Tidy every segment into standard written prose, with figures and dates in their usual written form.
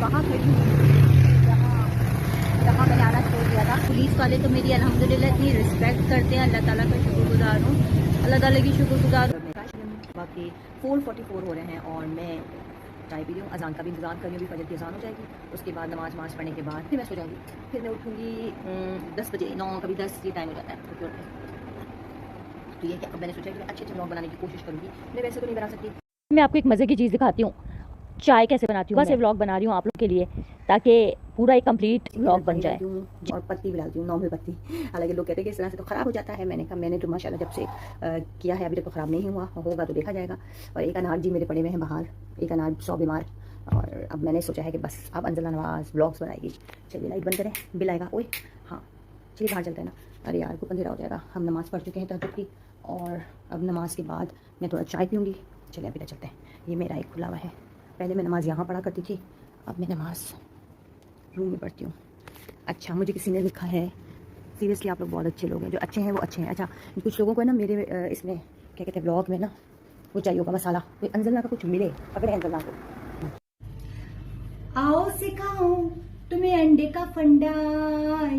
वहाँ खड़ी हूँ जहाँ मैंने आना छोड़ दिया था। पुलिस वाले तो मेरी अल्हम्दुलिल्लाह इतनी रिस्पेक्ट करते हैं, अल्लाह ताला का शुक्रगुजार हूँ, अल्लाह ताला की शुक्रगुजार हूँ। बाकी 4:44 हो रहे हैं और मैं चाय पी रही हूँ, अजान का भी इंतजार कर रही हूँ। फजर की अजान हो जाएगी, उसके बाद नमाज पढ़ने के बाद फिर मैं सो जाऊँगी। फिर मैं उठूँगी 10 बजे, 9 कभी 10 ये टाइम हो जाता है। तो ये क्या, अब मैंने सोचा कि मैं अच्छे व्लॉग बनाने की कोशिश करूँगी। मैं वैसे तो नहीं बना सकती। मैं आपको एक मज़े की चीज़ दिखाती हूँ, चाय कैसे बनाती हूँ। बस ये व्लॉग बना रही हूँ आप लोग के लिए, ताकि पूरा एक कंप्लीट व्लॉग बन जाए। और पत्ती भी डालती हूँ, नॉर्मल पत्ती। हालांकि लोग कहते हैं कि इस तरह से तो ख़राब हो जाता है। मैंने कहा मैंने तो माशाल्लाह जब से किया है अभी तक तो ख़राब नहीं हुआ, होगा तो देखा जाएगा। और एक अनार जी मेरे पड़े हुए हैं बाहर, एक अनार 100 बीमार। और अब मैंने सोचा है कि बस अब अंजला नवाज़ व्लॉग्स बनाएगी। चलिए लाइट बंद करें, बिल आएगा। ओए हाँ चलिए बाहर चलते हैं ना। अरे यार को अंधेरा हो जाएगा। हम नमाज़ पढ़ चुके हैं तहज्जुद की, और अब नमाज के बाद मैं थोड़ा चाय पीऊँगी। चलिए अभी तक चलते हैं। ये मेरा एक खुला हुआ है, पहले मैं नमाज़ यहाँ पढ़ा करती थी, अब मैं नमाज़ रूम में पढ़ती हूँ। अच्छा मुझे किसी ने लिखा है, सीरियसली आप लोग बहुत अच्छे लोग हैं, जो अच्छे हैं वो अच्छे हैं। अच्छा कुछ लोगों को ना मेरे इसमें क्या कहते हैं ब्लॉग में ना वो चाहिए होगा मसाला, कोई अंजला का कुछ मिले, पकड़े अंजला को। आओ सिखाऊं तुम्हें अंडे का फंडा,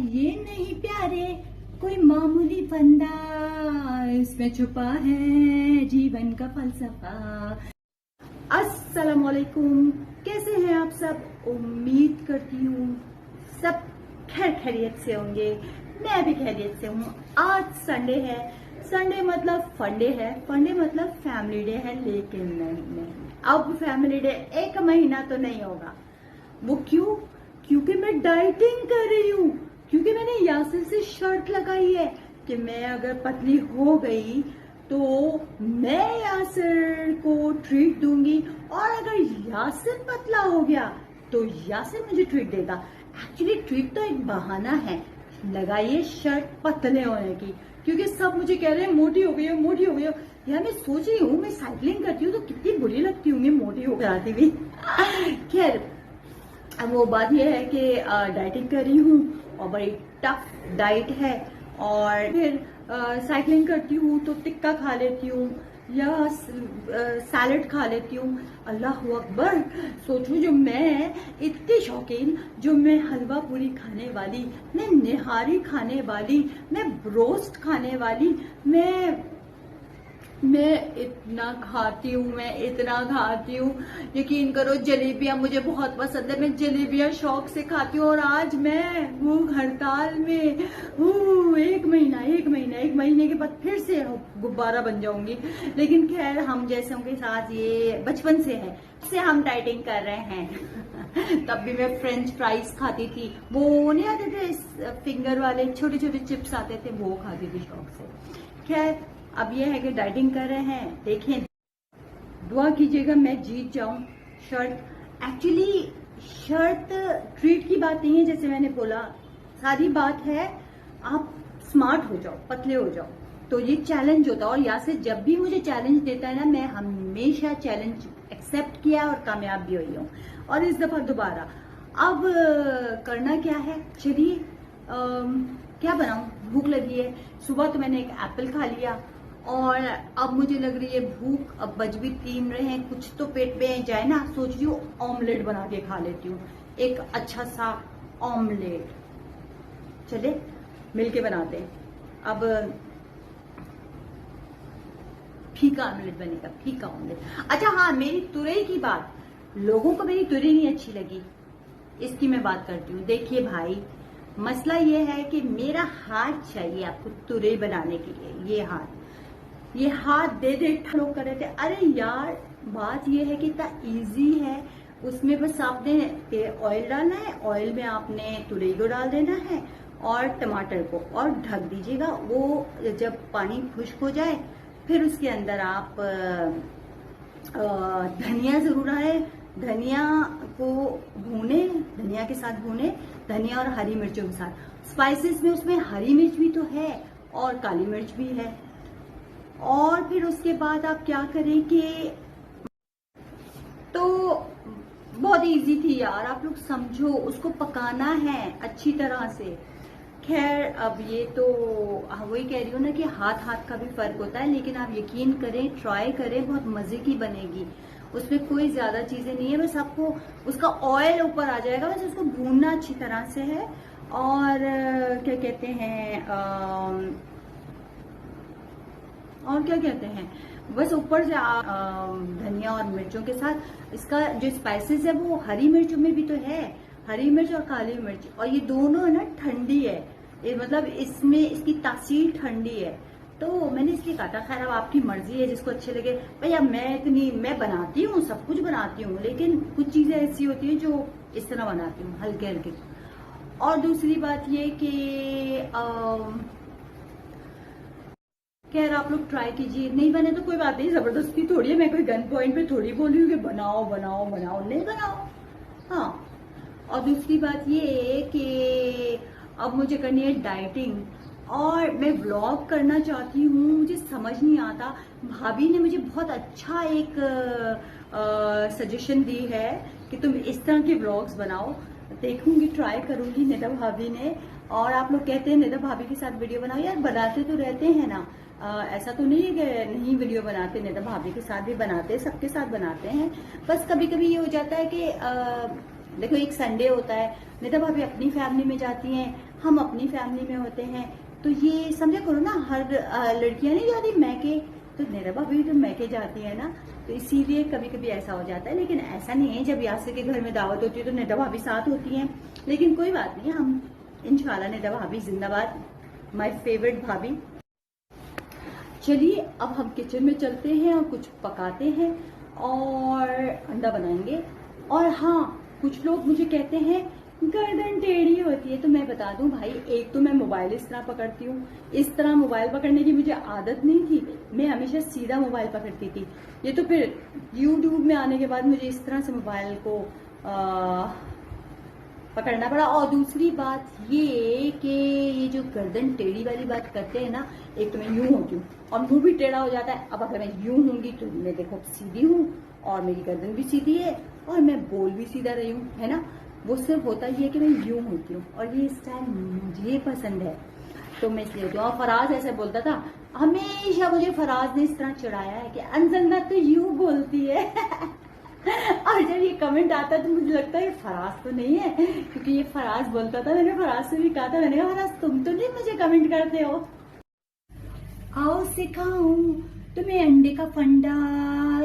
ये नहीं प्यारे कोई मामूली फंडा, इसमें छुपा है जीवन का फलसफा। अस्सलामुअलैकुम, कैसे हैं आप सब? उम्मीद करती हूँ सब खैर खैरियत से होंगे। मैं भी खैरियत से हूँ। आज संडे है, संडे मतलब फंडे है, फंडे मतलब फैमिली डे है। लेकिन नहीं, अब फैमिली डे एक महीना तो नहीं होगा। वो क्यों? क्योंकि मैं डाइटिंग कर रही हूँ, क्योंकि मैंने यासिर से शर्त लगाई है कि मैं अगर पतली हो गई तो मैं यासिर को ट्रीट दूंगी, और अगर यासिर पतला हो गया तो यासिर मुझे ट्रीट देगा। एक्चुअली ट्रीट तो एक बहाना है, लगाइए शर्त पतले होने की, क्योंकि सब मुझे कह रहे हैं मोटी हो गई हो, मोटी हो गई हो। यार मैं सोच रही हूँ मैं साइकिलिंग करती हूँ तो कितनी बुरी लगती हूँ मोटी हो जाती हुई। खैर अब वो बात यह है कि डाइटिंग कर रही हूँ और बड़ी टफ डाइट है, और फिर साइकिलिंग करती हूँ तो टिक्का खा लेती हूँ या सैलेड खा लेती हूँ। अल्लाह अकबर, सोचो जो मैं इतनी शौकीन, जो मैं हलवा पूरी खाने वाली, मैं निहारी खाने वाली, मैं रोस्ट खाने वाली, मैं इतना खाती हूँ, मैं इतना खाती हूँ। यकीन करो जलेबियाँ मुझे बहुत पसंद है, मैं जलेबियाँ शौक से खाती हूँ। और आज मैं भूख हड़ताल में हूँ। एक महीने के बाद फिर से गुब्बारा बन जाऊंगी। लेकिन खैर हम जैसों के साथ ये बचपन से है, से हम डाइटिंग कर रहे हैं। तब भी मैं फ्रेंच फ्राइज खाती थी, वो नहीं आते थे फिंगर वाले छोटे छोटे चिप्स आते थे, वो खाती थी शौक से। खैर अब ये है कि डाइटिंग कर रहे हैं, देखें दुआ कीजिएगा मैं जीत जाऊं। शर्त एक्चुअली शर्त ट्रीट की बात नहीं है, जैसे मैंने बोला, सारी बात है आप स्मार्ट हो जाओ, पतले हो जाओ। तो ये चैलेंज होता है, और यहाँ से जब भी मुझे चैलेंज देता है ना, मैं हमेशा चैलेंज एक्सेप्ट किया और कामयाब भी हुई हूँ, और इस दफा दोबारा। अब करना क्या है, चलिए क्या बनाऊं, भूख लगी है। सुबह तो मैंने एक एप्पल खा लिया, और अब मुझे लग रही है भूख, अब बज भी 3 रहे हैं, कुछ तो पेट में जाए ना। सोच रही हूँ ऑमलेट बना के खा लेती हूँ, एक अच्छा सा ऑमलेट। चले मिलके बनाते हैं। अब फीका ऑमलेट बनेगा, फीका ऑमलेट। अच्छा हाँ, मेरी तुरई की बात, लोगों को मेरी तुरई नहीं अच्छी लगी, इसकी मैं बात करती हूँ। देखिए भाई, मसला ये है कि मेरा हाथ चाहिए आपको तुरई बनाने के लिए। ये हाथ दे दे लोग कर रहे थे। अरे यार बात ये है कि इतना इजी है, उसमें बस आपने ऑयल डालना है, ऑयल में आपने तुरई को डाल देना है और टमाटर को, और ढक दीजिएगा। वो जब पानी खुश्क हो जाए फिर उसके अंदर आप धनिया जरूर है, धनिया को भूने, धनिया के साथ भूने, धनिया और हरी मिर्चों के साथ। स्पाइसेस में उसमें हरी मिर्च भी तो है और काली मिर्च भी है। और फिर उसके बाद आप क्या करें कि, तो बहुत इजी थी यार, आप लोग समझो, उसको पकाना है अच्छी तरह से। खैर अब ये तो वही कह रही हूँ ना कि हाथ हाथ का भी फर्क होता है, लेकिन आप यकीन करें, ट्राई करें, बहुत मजे की बनेगी। उसमें कोई ज्यादा चीजें नहीं है, बस आपको उसका ऑयल ऊपर आ जाएगा, बस उसको भूनना अच्छी तरह से है। और क्या कहते हैं और क्या कहते हैं, बस ऊपर से धनिया और मिर्चों के साथ इसका जो स्पाइसेस है वो हरी मिर्चों में भी तो है, हरी मिर्च और काली मिर्च, और ये दोनों है ना ठंडी है, ये मतलब इसमें इसकी तासीर ठंडी है, तो मैंने इसलिए काटा। खैर अब आपकी मर्जी है, जिसको अच्छे लगे। भैया मैं बनाती हूँ, सब कुछ बनाती हूँ, लेकिन कुछ चीजें ऐसी होती हैं जो इस तरह बनाती हूँ, हल्के हल्के। और दूसरी बात ये कि खैर आप लोग ट्राई कीजिए, नहीं बने तो कोई बात नहीं, जबरदस्ती थोड़ी है, मैं कोई गन पॉइंट पे थोड़ी बोल रही हूँ कि बनाओ बनाओ बनाओ, नहीं बनाओ। हाँ, और दूसरी बात ये कि अब मुझे करनी है डाइटिंग, और मैं व्लॉग करना चाहती हूँ, मुझे समझ नहीं आता। भाभी ने मुझे बहुत अच्छा एक सजेशन दी है कि तुम इस तरह के व्लॉग्स बनाओ, देखूंगी, ट्राई करूंगी निदा भाभी ने। और आप लोग कहते हैं निदा भाभी के साथ वीडियो बनाओ, यार बनाते तो रहते हैं ना, ऐसा तो नहीं है कि नहीं वीडियो बनाते, निदा भाभी के साथ भी बनाते हैं, सबके साथ बनाते हैं। बस कभी कभी ये हो जाता है कि देखो एक संडे होता है, निदा भाभी अपनी फैमिली में जाती हैं, हम अपनी फैमिली में होते हैं, तो ये समझा करो ना, हर लड़कियां नहीं जाती मैके, तो निदा भाभी तो मैके जाती है ना, तो इसीलिए कभी कभी ऐसा हो जाता है। लेकिन ऐसा नहीं है, जब यासर के घर में दावत होती है तो निदा भाभी साथ होती हैं, लेकिन कोई बात नहीं, हम इंशाल्लाह, निदा भाभी जिंदाबाद, माय फेवरेट भाभी। चलिए अब हम किचन में चलते हैं और कुछ पकाते हैं और अंडा बनाएंगे। और हाँ, कुछ लोग मुझे कहते हैं गर्दन टेढ़ी होती है, तो मैं बता दूं भाई, एक तो मैं मोबाइल इस तरह पकड़ती हूँ, इस तरह मोबाइल पकड़ने की मुझे आदत नहीं थी, मैं हमेशा सीधा मोबाइल पकड़ती थी। ये तो फिर यूट्यूब में आने के बाद मुझे इस तरह से मोबाइल को पकड़ना पड़ा। और दूसरी बात ये कि ये जो गर्दन टेढ़ी वाली बात करते हैं ना, एक तो मैं यूं होती हूँ और मुंह भी टेढ़ा हो जाता है। अब अगर मैं यूं होंगी तो मैं देखो सीधी हूँ और मेरी गर्दन भी सीधी है और मैं बोल भी सीधा रही हूँ, है ना। वो सिर्फ होता ही है कि मैं यूं होती हूँ और ये स्टाइल मुझे पसंद है, तो मैं इसलिए होती हूँ। और फराज ऐसे बोलता था, हमेशा मुझे फराज ने इस तरह चिढ़ाया है कि अंजना तो यूं बोलती है और जब ये कमेंट आता है तो मुझे लगता है फराज तो नहीं है, क्योंकि ये फराज बोलता था। मैंने फराज से भी कहा था, मैंने कहा फराज तुम तो नहीं मुझे कमेंट करते हो। आओ सिखाऊं तुम्हें अंडे का फंडा,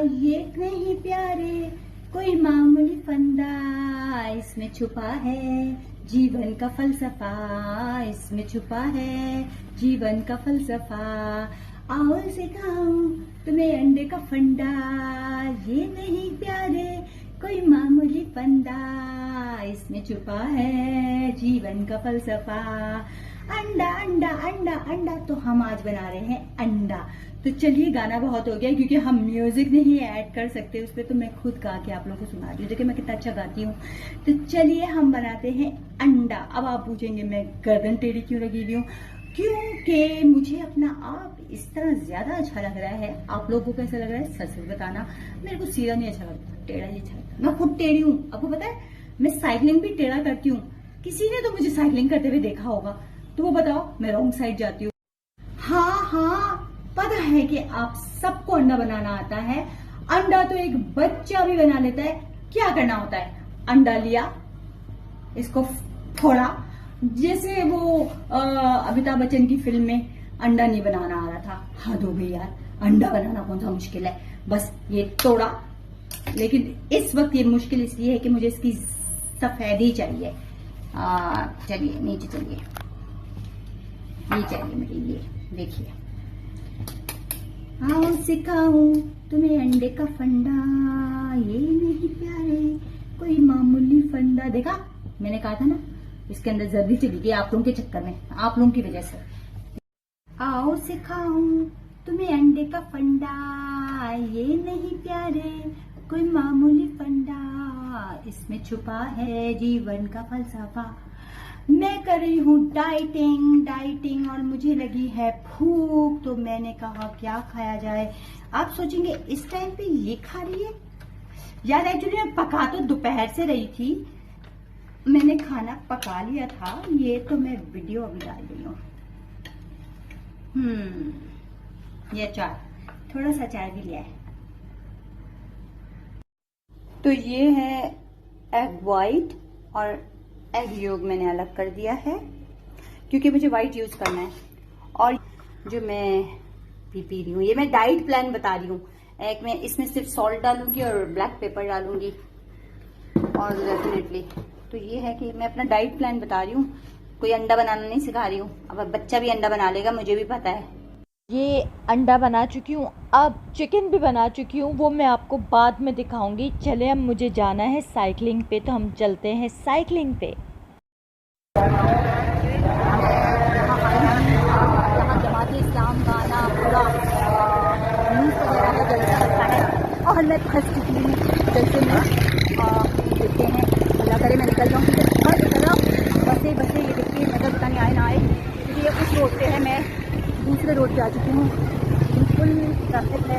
ये नहीं प्यारे कोई मामूली फंडा, इसमें छुपा है जीवन का फलसफा, इसमें छुपा है जीवन का फलसफा। आओ सिखाऊं तुम्हें अंडे का फंडा, ये नहीं प्यारे कोई मामूली फंडा, इसमें छुपा है जीवन का फलसफा। अंडा अंडा अंडा अंडा, तो हम आज बना रहे हैं अंडा। तो चलिए, गाना बहुत हो गया क्योंकि हम म्यूजिक नहीं ऐड कर सकते उस पर, तो मैं खुद गा के आप लोगों को सुना रही हूँ। देखिए मैं कितना अच्छा गाती हूँ। तो चलिए हम बनाते हैं अंडा। अब आप पूछेंगे मैं गर्दन टेढ़ी क्यों लगी हुई हूँ, क्योंकि मुझे अपना आप इस तरह ज्यादा अच्छा लग रहा है। आप लोगों को कैसा लग रहा है सच सच बताना। मेरे को सीधा नहीं अच्छा लगता, टेढ़ा ही अच्छा लगता। मैं खुद टेढ़ी हूँ, आपको पता है। मैं साइकिलिंग भी टेढ़ा करती हूँ, किसी ने तो मुझे साइकिलिंग करते हुए देखा होगा, तो वो बताओ मैं रॉन्ग साइड जाती हूँ। हाँ, पता है कि आप सबको अंडा बनाना आता है। अंडा तो एक बच्चा भी बना लेता है। क्या करना होता है, अंडा लिया, इसको फोड़ा, जैसे वो अमिताभ बच्चन की फिल्म में अंडा नहीं बनाना आ रहा था। हद हो गई यार, अंडा बनाना कौन सा मुश्किल है, बस ये तोड़ा। लेकिन इस वक्त ये मुश्किल इसलिए है कि मुझे इसकी सफेदी चाहिए। चलिए नीचे चलिए, ये चाहिए मेरे लिए। देखिए, आओ सिखाऊं तुम्हें अंडे का फंडा, ये नहीं प्यारे कोई मामूली फंडा। देखा, मैंने कहा था ना, इसके अंदर जल्दी चली गई आप लोगों के चक्कर में, आप लोगों की वजह से। आओ सिखाऊं तुम्हें अंडे का फंडा, ये नहीं प्यारे कोई मामूली फंडा, इसमें छुपा है जीवन का फलसफा। मैं कर रही हूँ डाइटिंग और मुझे लगी है भूख, तो मैंने कहा क्या खाया जाए। आप सोचेंगे इस टाइम पे ये खा रही है यार। एक्चुअली मैं पका तो दोपहर से रही थी, मैंने खाना पका लिया था, ये तो मैं वीडियो अभी डाल रही हूँ। ये अचार, थोड़ा सा अचार भी लिया है। तो ये है एग वाइट और एग योग मैंने अलग कर दिया है क्योंकि मुझे वाइट यूज करना है। और जो मैं पी रही हूँ, ये मैं डाइट प्लान बता रही हूँ। एक मैं इसमें सिर्फ सॉल्ट डालूंगी और ब्लैक पेपर डालूंगी और डेफिनेटली तो ये है कि मैं अपना डाइट प्लान बता रही हूँ, कोई अंडा बनाना नहीं सिखा रही हूँ। अब बच्चा भी अंडा बना लेगा, मुझे भी पता है। ये अंडा बना चुकी हूँ, अब चिकन भी बना चुकी हूँ, वो मैं आपको बाद में दिखाऊंगी। चले अब मुझे जाना है साइकिलिंग पे, तो हम चलते हैं साइकिलिंग पे। जमाते इस्लाम गाना पूरा न्यूज़ वगैरह का जलसा रखा है और मैं फंस चुकी हूँ। जैसे में देखते हैं, अल्लाह करे मैं निकल जाऊँ क्योंकि हर तरफ बसें ये देखिए, नजर पता नहीं आए ना आए क्योंकि ये उस रोड पे है, मैं दूसरे रोड पे आ चुकी हूँ। बिल्कुल ट्रैफिक है,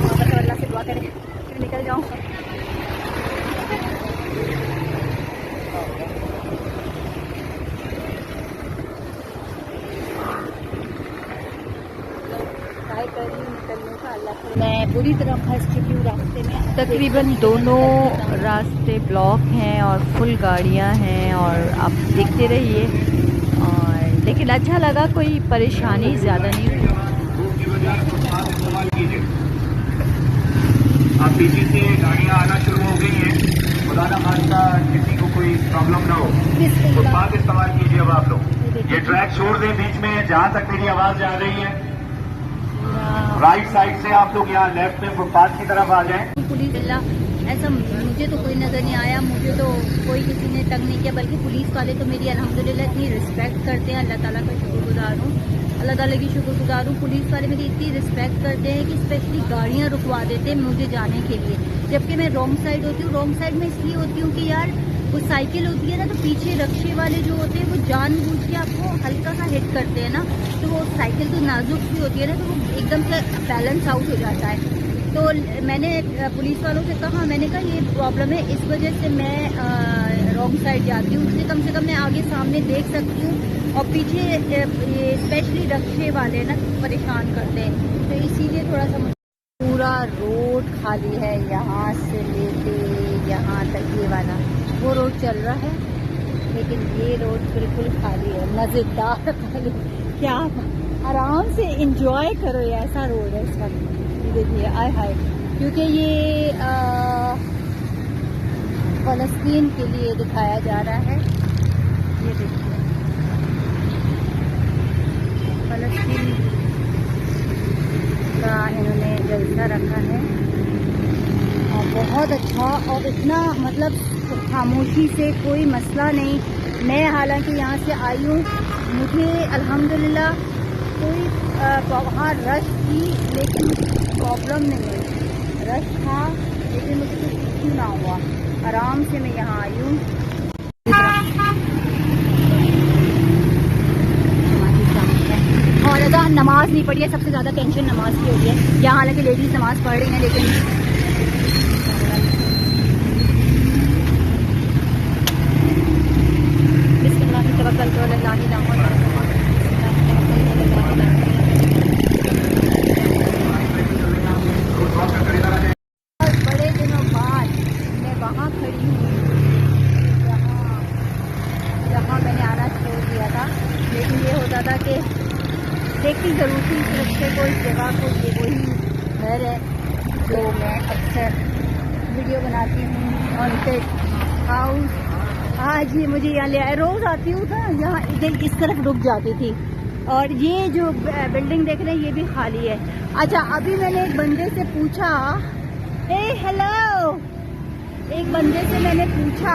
बस अल्लाह से दुआ करें फिर निकल जाऊँ। मैं पूरी तरह फंस चुकी हूँ रास्ते में। तकरीबन दोनों रास्ते ब्लॉक हैं और फुल गाड़ियाँ हैं और आप देखते रहिए। और लेकिन अच्छा लगा, कोई परेशानी ज़्यादा नहीं हुई। अब पीछे से गाड़ियाँ आना शुरू हो गई हैं, खुदा ना खास्ता किसी को कोई प्रॉब्लम ना हो। फुटपाथ इस्तेमाल कीजिए। अब आप लोग ये ट्रैक छोड़ दें बीच में, जहाँ तक मेरी आवाज़ जा रही है राइट साइड से आप लोग यहाँ लेफ्ट में फुटपाथ की तरफ आ जाएं। पुलिस ऐसा मुझे तो कोई नजर नहीं आया, मुझे तो कोई किसी ने तंग नहीं किया, बल्कि पुलिस वाले तो मेरी अल्हम्दुलिल्लाह इतनी रिस्पेक्ट करते हैं। अल्लाह ताला का शुक्रगुजार हूँ, अल्लाह ताला की शुक्रगुजार हूँ। पुलिस वाले मेरी इतनी रिस्पेक्ट करते हैं कि स्पेशली गाड़ियाँ रुकवा देते हैं मुझे जाने के लिए, जबकि मैं रॉन्ग साइड होती हूँ। रॉन्ग साइड में इसलिए होती हूँ कि यार वो साइकिल होती है ना, तो पीछे रक्शे वाले जो होते हैं वो जानबूझ के आपको हल्का सा हिट करते हैं ना, तो वो साइकिल तो नाजुक भी होती है ना, तो वो एकदम से बैलेंस आउट हो जाता है। तो मैंने पुलिस वालों से कहा, मैंने कहा ये प्रॉब्लम है, इस वजह से मैं रॉन्ग साइड जाती हूँ, इसलिए कम से कम मैं आगे सामने देख सकती हूँ और पीछे ये स्पेशली रक्शे वाले ना परेशान करते हैं, तो इसीलिए थोड़ा सा पूरा रोड खाली है, यहाँ से लेके यहाँ तक ये वाला वो रोड चल रहा है, लेकिन ये रोड बिल्कुल खाली है, मज़ेदार खाली। क्या आराम से एंजॉय करो, ये ऐसा रोड है इसका। देखिए आय हाय, क्योंकि ये फ़लस्तीन के लिए दिखाया जा रहा है। ये देखिए फ़लस्तीन का इन्होंने जलसा रखा है और बहुत अच्छा, और इतना मतलब खामोशी से कोई मसला नहीं। मैं हालांकि यहाँ से आई हूँ, मुझे अल्हम्दुलिल्लाह कोई वहाँ रश थी लेकिन प्रॉब्लम नहीं हुई, रश था लेकिन मुझे कुछ इश्यू ना हुआ, आराम से मैं यहाँ आई हूँ। और अगर नमाज नहीं पढ़ी है, सबसे ज़्यादा टेंशन नमाज की होती है। यहाँ हालांकि लेडीज नमाज पढ़ रही हैं, लेकिन बड़े दिनों बाद मैं वहाँ खड़ी हूँ जहाँ मैंने आना छोड़ दिया था, लेकिन ये होता था कि देखती जरूर थी इस रिश्ते को, इस जगह को। ये वही घर है जो मैं अक्सर वीडियो बनाती हूँ, हॉन्टेड हाउस। आज ये मुझे यहाँ ले आए, रोज़ आती हूँ ना यहाँ, इधर इस तरफ रुक जाती थी। और ये जो बिल्डिंग देख रहे हैं ये भी खाली है। अच्छा, अभी मैंने एक बंदे से पूछा, हेलो, एक बंदे से मैंने पूछा,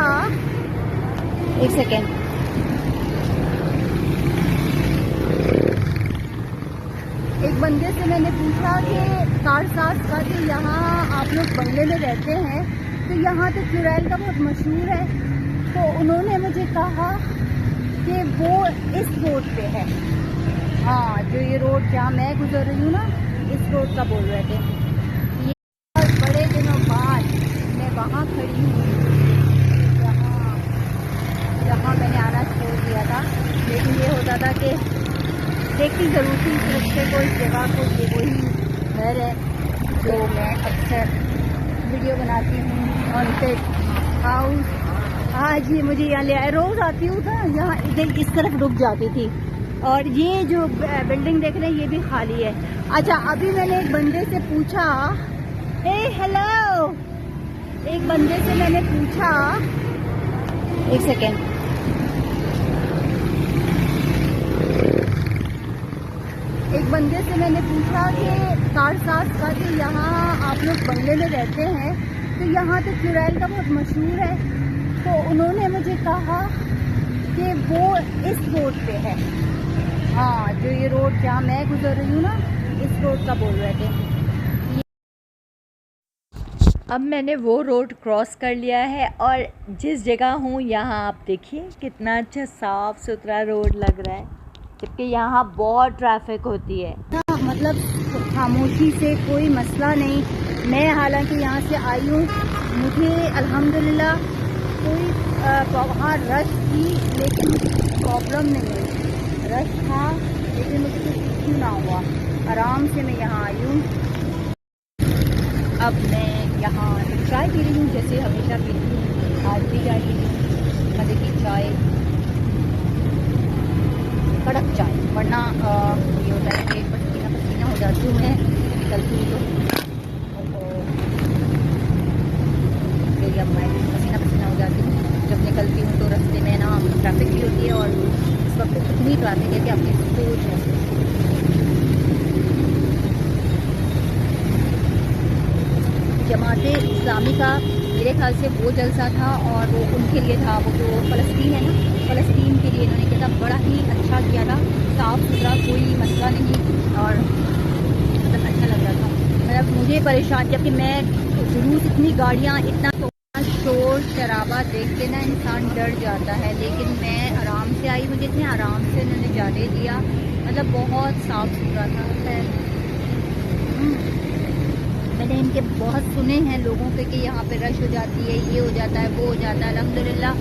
एक सेकेंड, एक बंदे से मैंने पूछा कि कारसाज का, कि यहाँ आप लोग बंगले में रहते हैं तो यहाँ तो चुड़ैल का बहुत मशहूर है। तो उन्होंने मुझे कहा कि वो इस रोड पे है, हाँ जो ये रोड जहाँ मैं गुजर रही हूँ ना, इस रोड का बोल रहे थे। ये बड़े दिनों बाद मैं वहाँ खड़ी हूँ जहाँ मैंने आना छोड़ दिया था, लेकिन ये होता था कि देखती जरूर थी इस रिश्ते को, इस जगह को। ये वही घर है जो मैं अक्सर वीडियो बनाती हूँ हॉन्टेड हाउस। आज ये मुझे यहाँ ले आए, रोज आती हूँ ना यहाँ, इधर इस तरफ रुक जाती थी। और ये जो बिल्डिंग देख रहे हैं ये भी खाली है। अच्छा, अभी मैंने एक बंदे से पूछा, हे हेलो, एक बंदे से मैंने पूछा, एक सेकेंड, एक बंदे से मैंने पूछा कि कारसाज का, कि यहाँ आप लोग बंगले में रहते हैं तो यहाँ तो चुड़ैल का बहुत मशहूर है। तो उन्होंने मुझे कहा कि वो इस रोड पे है। हाँ, जो ये रोड जहाँ मैं गुजर रही हूँ ना, इस रोड का बोल रहे थे। अब मैंने वो रोड क्रॉस कर लिया है और जिस जगह हूँ यहाँ आप देखिए कितना अच्छा साफ़ सुथरा रोड लग रहा है, जबकि यहाँ बहुत ट्रैफिक होती है। मतलब खामोशी से कोई मसला नहीं। मैं हालांकि यहाँ से आई हूँ, मुझे अल्हम्दुलिल्लाह कोई वहाँ रश थी लेकिन प्रॉब्लम नहीं हुई। रश था लेकिन मुझे कुछ इश्यू ना हुआ, आराम से मैं यहाँ आई हूँ। अब मैं यहाँ चाय पी रही हूँ जैसे हमेशा पीती हूँ, आज भी चाय पी रही हूँ, मज़े की चाय, कड़क चाय। वरना ये होता है कि पसीना पसीना हो जाती हूँ मैं निकलती हूँ तो फिर अब मैं पसीना पसीना हो जाती हूँ जब निकलती हूँ। तो रास्ते में ना ट्रैफिक भी होती है और इस वक्त इतनी ट्रैफिक है कि आपकी सोच है। जमाते इस्लामी का मेरे ख्याल से वो जलसा था और वो उनके लिए था, वो जो फ़लस्तीन है ना, फ़लस्तीन के लिए इन्होंने किया था, बड़ा ही अच्छा किया था, साफ़ सुथरा, कोई मसला नहीं और मतलब अच्छा लग रहा था। मतलब मुझे परेशान, जबकि मैं जुलूस, इतनी गाड़ियाँ, इतना शोर शराबा देख के ना इंसान डर जाता है, लेकिन मैं आराम से आई, मुझे इतने आराम से इन्होंने जाने दिया, मतलब बहुत साफ़ सुथरा था। मैंने इनके बहुत सुने हैं लोगों के कि यहाँ पे रश हो जाती है, ये हो जाता है, वो हो जाता है। अल्हम्दुलिल्लाह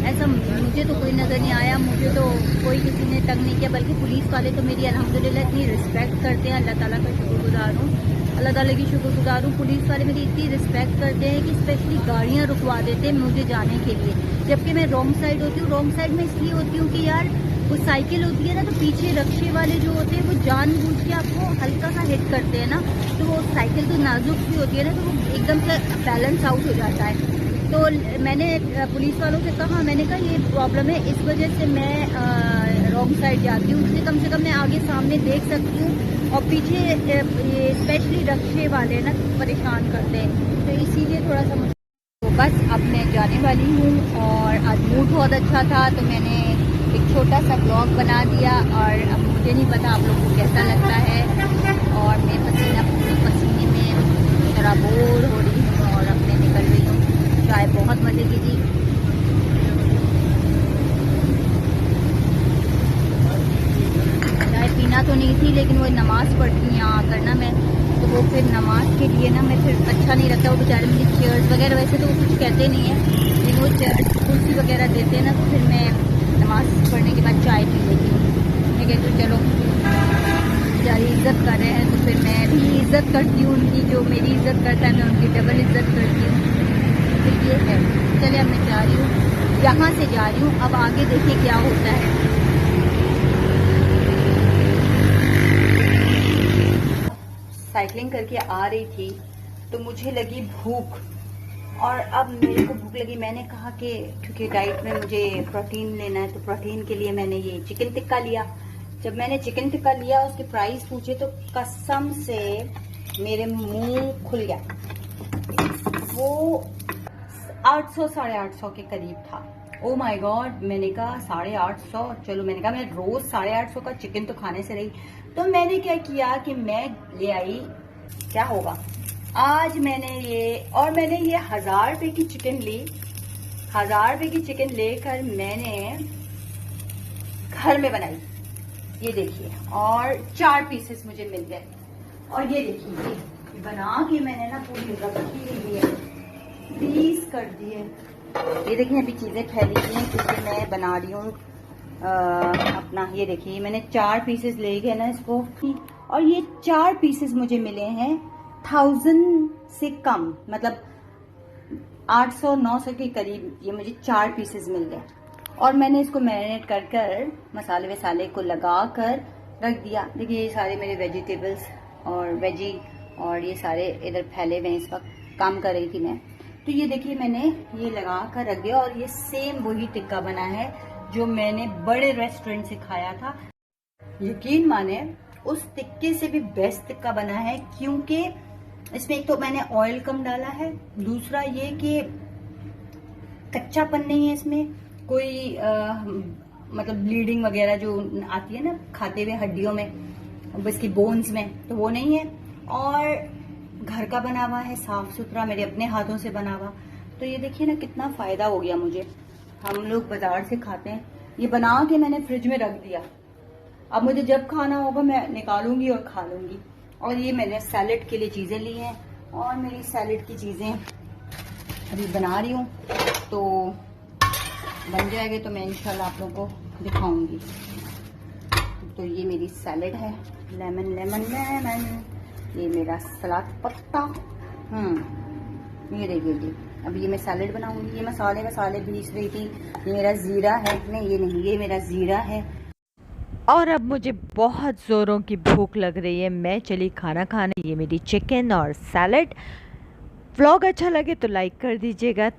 ऐसा मुझे तो कोई नज़र नहीं आया, मुझे तो कोई किसी ने तंग नहीं किया, बल्कि पुलिस वाले तो मेरी अल्हम्दुलिल्लाह इतनी रिस्पेक्ट करते हैं। अल्लाह ताला का शुक्रगुजार हूँ, अल्लाह ताला की शुक्रगुजार हूँ। पुलिस वाले मेरी इतनी रिस्पेक्ट करते हैं कि स्पेशली गाड़ियाँ रुकवा देते हैं मुझे जाने के लिए, जबकि मैं रॉन्ग साइड होती हूँ। रॉन्ग साइड में इसलिए होती हूँ कि यार वो साइकिल होती है ना, तो पीछे रक्शे वाले जो होते हैं वो जानबूझ के आपको हल्का सा हिट करते हैं ना, तो वो साइकिल तो नाजुक सी होती है ना, तो वो एकदम से बैलेंस आउट हो जाता है। तो मैंने पुलिस वालों से कहा, मैंने कहा ये प्रॉब्लम है, इस वजह से मैं रॉन्ग साइड जाती हूँ, इसलिए कम से कम मैं आगे सामने देख सकती हूँ और पीछे ये स्पेशली रक्शे वाले ना परेशान करते हैं, तो इसीलिए थोड़ा सा तो बस अब मैं जाने वाली हूँ। और आज मूड बहुत अच्छा था तो मैंने एक छोटा सा ब्लॉग बना दिया और अब मुझे नहीं पता आप लोगों को कैसा लगता है। और मैं पसीने में जरा बोर हो रही हूँ और अब मैं निकल रही हूँ। चाय बहुत मज़े की थी। चाय पीना तो नहीं थी लेकिन वो नमाज़ पढ़ती हूँ यहाँ आकर ना मैं, तो वो फिर नमाज के लिए ना मैं फिर अच्छा नहीं लगता। वो बेचारे मुझे चेयर्स वगैरह, वैसे तो वो कुछ कहते नहीं है लेकिन वो कुर्सी वगैरह देते हैं ना, तो फिर मैं नमाज पढ़ने के बाद चाय पी लेती हूँ। मैं कहती हूँ चलो बेचारी इज़्ज़त कर रहे हैं तो फिर मैं भी इज़्ज़त करती हूँ उनकी, जो मेरी इज़्ज़त करता है मैं उनकी डबल इज़्ज़त करती हूँ। तो ये है। चलिए अब मैं जा रही हूँ, यहाँ से जा रही हूँ, अब आगे देखिए क्या होता है। साइकिलिंग करके आ रही थी तो मुझे लगी भूख, और अब मेरे को भूख लगी। मैंने कहा कि क्योंकि डाइट में मुझे प्रोटीन लेना है तो प्रोटीन के लिए मैंने ये चिकन टिक्का लिया। जब मैंने चिकन टिक्का लिया उसके प्राइस पूछे तो कसम से मेरे मुंह खुल गया। वो 800 850 के करीब था। ओ माय गॉड, मैंने कहा 850, चलो मैंने कहा मैं रोज 850 का चिकन तो खाने से रही। तो मैंने क्या किया कि मैं ले आई, क्या होगा आज मैंने ये 1000 रुपए की चिकन ली। 1000 रुपए की चिकन लेकर मैंने घर में बनाई, ये देखिए, और 4 पीसेस मुझे मिल गए। और ये देखिए ये बना के मैंने ना पूरी रखी हुई है, 20 कर दिए। ये देखिए अभी चीजें फैली हुई हैं क्योंकि मैं बना रही हूँ अपना। ये देखिए मैंने 4 पीसेस ले गए ना इसको, और ये 4 पीसेस मुझे मिले हैं 1000 से कम, मतलब 800-900 के करीब ये मुझे 4 पीसेस मिल गए। और मैंने इसको मैरिनेट कर कर मसाले वसाले को लगा कर रख दिया। देखिए ये सारे मेरे वेजिटेबल्स और वेजी और ये सारे इधर फैले हुए हैं। इस वक्त काम कर रही थी मैं, तो ये देखिए मैंने ये लगा कर रख दिया। और ये सेम वही टिक्का बना है जो मैंने बड़े रेस्टोरेंट से खाया था। यकीन माने उस टिक्के से भी बेस्ट टिक्का बना है, क्योंकि इसमें एक तो मैंने ऑयल कम डाला है, दूसरा ये कि कच्चापन नहीं है इसमें कोई मतलब ब्लीडिंग वगैरह जो आती है ना खाते हुए हड्डियों में, इसकी बोन्स में, तो वो नहीं है। और घर का बना हुआ है, साफ सुथरा, मेरे अपने हाथों से बना हुआ। तो ये देखिए ना कितना फायदा हो गया मुझे। हम लोग बाजार से खाते हैं, ये बना के मैंने फ्रिज में रख दिया। अब मुझे जब खाना होगा मैं निकालूंगी और खा लूंगी। और ये मैंने सैलेड के लिए चीजें ली हैं, और मेरी सैलेड की चीजें अभी बना रही हूँ, तो बन जाएंगे तो मैं इंशाल्लाह आप लोगों को दिखाऊंगी। तो ये मेरी सैलेड है, लेमन लेमन लेमन, ये मेरा सलाद पत्ता, ये देखिए जी। अब ये मैं सैलेड बनाऊंगी। ये मसाले पीस रही थी। ये मेरा जीरा है, नहीं ये नहीं, ये मेरा जीरा है। और अब मुझे बहुत ज़ोरों की भूख लग रही है, मैं चली खाना खाने। ये मेरी चिकन और सैलड। व्लॉग अच्छा लगे तो लाइक कर दीजिएगा।